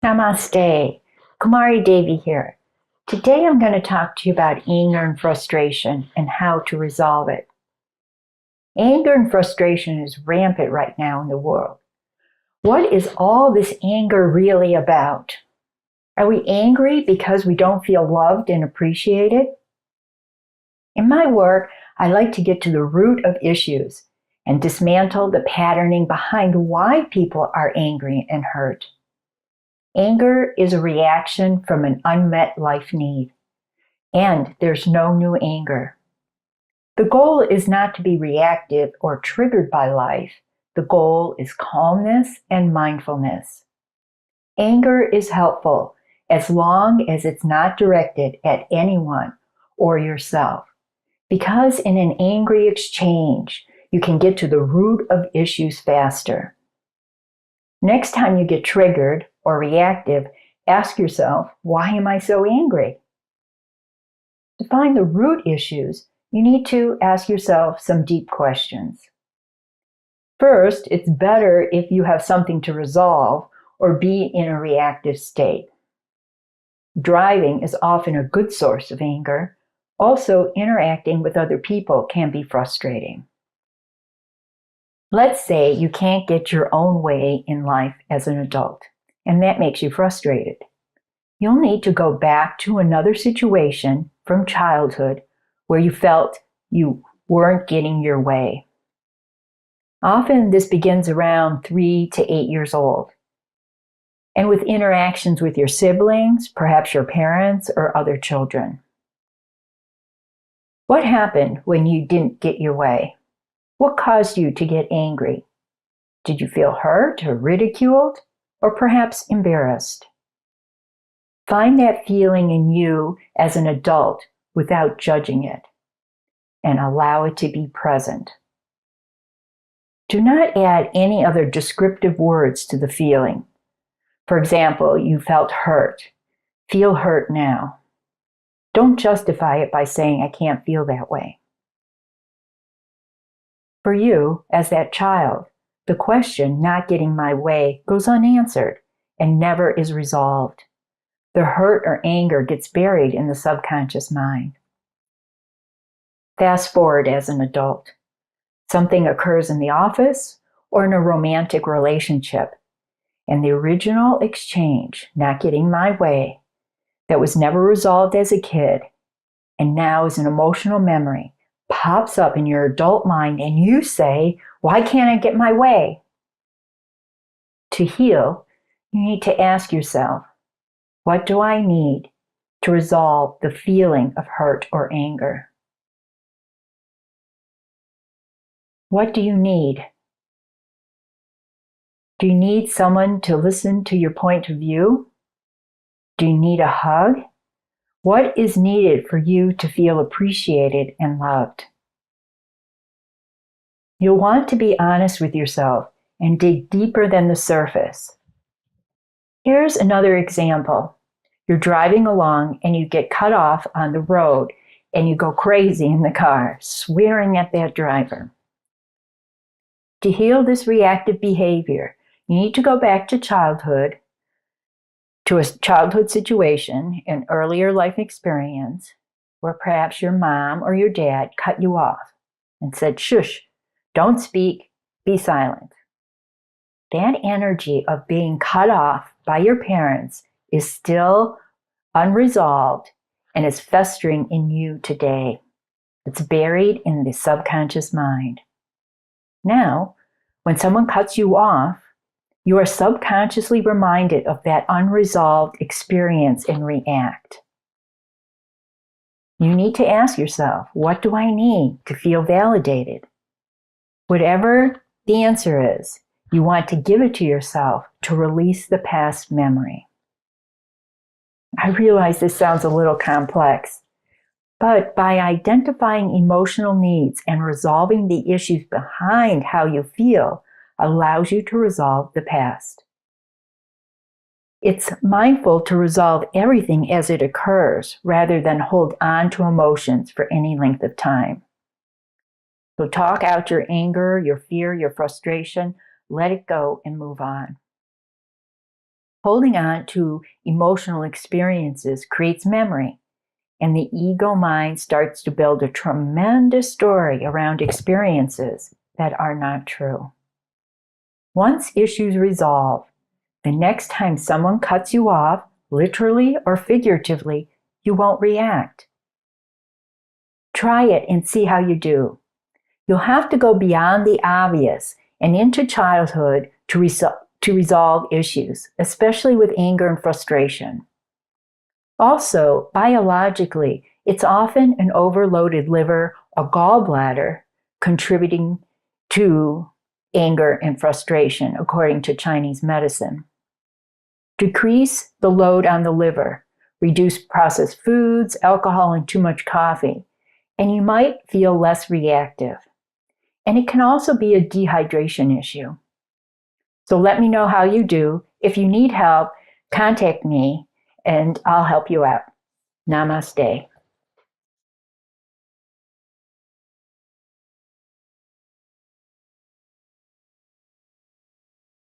Namaste. KumariDevi here. Today I'm going to talk to you about anger and frustration and how to resolve it. Anger and frustration is rampant right now in the world. What is all this anger really about? Are we angry because we don't feel loved and appreciated? In my work, I like to get to the root of issues and dismantle the patterning behind why people are angry and hurt. Anger is a reaction from an unmet life need, and there's no new anger. The goal is not to be reactive or triggered by life. The goal is calmness and mindfulness. Anger is helpful as long as it's not directed at anyone or yourself, because in an angry exchange, you can get to the root of issues faster. Next time you get triggered or reactive, ask yourself, why am I so angry? To find the root issues, you need to ask yourself some deep questions. First, it's better if you have something to resolve or be in a reactive state. Driving is often a good source of anger. Also, interacting with other people can be frustrating. Let's say you can't get your own way in life as an adult, and that makes you frustrated. You'll need to go back to another situation from childhood where you felt you weren't getting your way. Often this begins around 3 to 8 years old, and with interactions with your siblings, perhaps your parents or other children. What happened when you didn't get your way? What caused you to get angry? Did you feel hurt or ridiculed, or perhaps embarrassed? Find that feeling in you as an adult without judging it, and allow it to be present. Do not add any other descriptive words to the feeling. For example, you felt hurt. Feel hurt now. Don't justify it by saying, I can't feel that way. For you, as that child, the question, not getting my way, goes unanswered and never is resolved. The hurt or anger gets buried in the subconscious mind. Fast forward as an adult. Something occurs in the office or in a romantic relationship, and the original exchange, not getting my way, that was never resolved as a kid, and now is an emotional memory, pops up in your adult mind, and you say, why can't I get my way? To heal, you need to ask yourself, what do I need to resolve the feeling of hurt or anger? What do you need? Do you need someone to listen to your point of view? Do you need a hug? What is needed for you to feel appreciated and loved? You'll want to be honest with yourself and dig deeper than the surface. Here's another example. You're driving along and you get cut off on the road and you go crazy in the car, swearing at that driver. To heal this reactive behavior, you need to go back to childhood, to a childhood situation, an earlier life experience, where perhaps your mom or your dad cut you off and said, shush, don't speak, be silent. That energy of being cut off by your parents is still unresolved and is festering in you today. It's buried in the subconscious mind. Now, when someone cuts you off, you are subconsciously reminded of that unresolved experience and react. You need to ask yourself, what do I need to feel validated? Whatever the answer is, you want to give it to yourself to release the past memory. I realize this sounds a little complex, but by identifying emotional needs and resolving the issues behind how you feel allows you to resolve the past. It's mindful to resolve everything as it occurs rather than hold on to emotions for any length of time. So talk out your anger, your fear, your frustration, let it go and move on. Holding on to emotional experiences creates memory, and the ego mind starts to build a tremendous story around experiences that are not true. Once issues resolve, the next time someone cuts you off, literally or figuratively, you won't react. Try it and see how you do. You'll have to go beyond the obvious and into childhood to resolve issues, especially with anger and frustration. Also, biologically, it's often an overloaded liver or gallbladder contributing to anger and frustration, according to Chinese medicine. Decrease the load on the liver, reduce processed foods, alcohol, and too much coffee, and you might feel less reactive. And it can also be a dehydration issue. So let me know how you do. If you need help, contact me and I'll help you out. Namaste.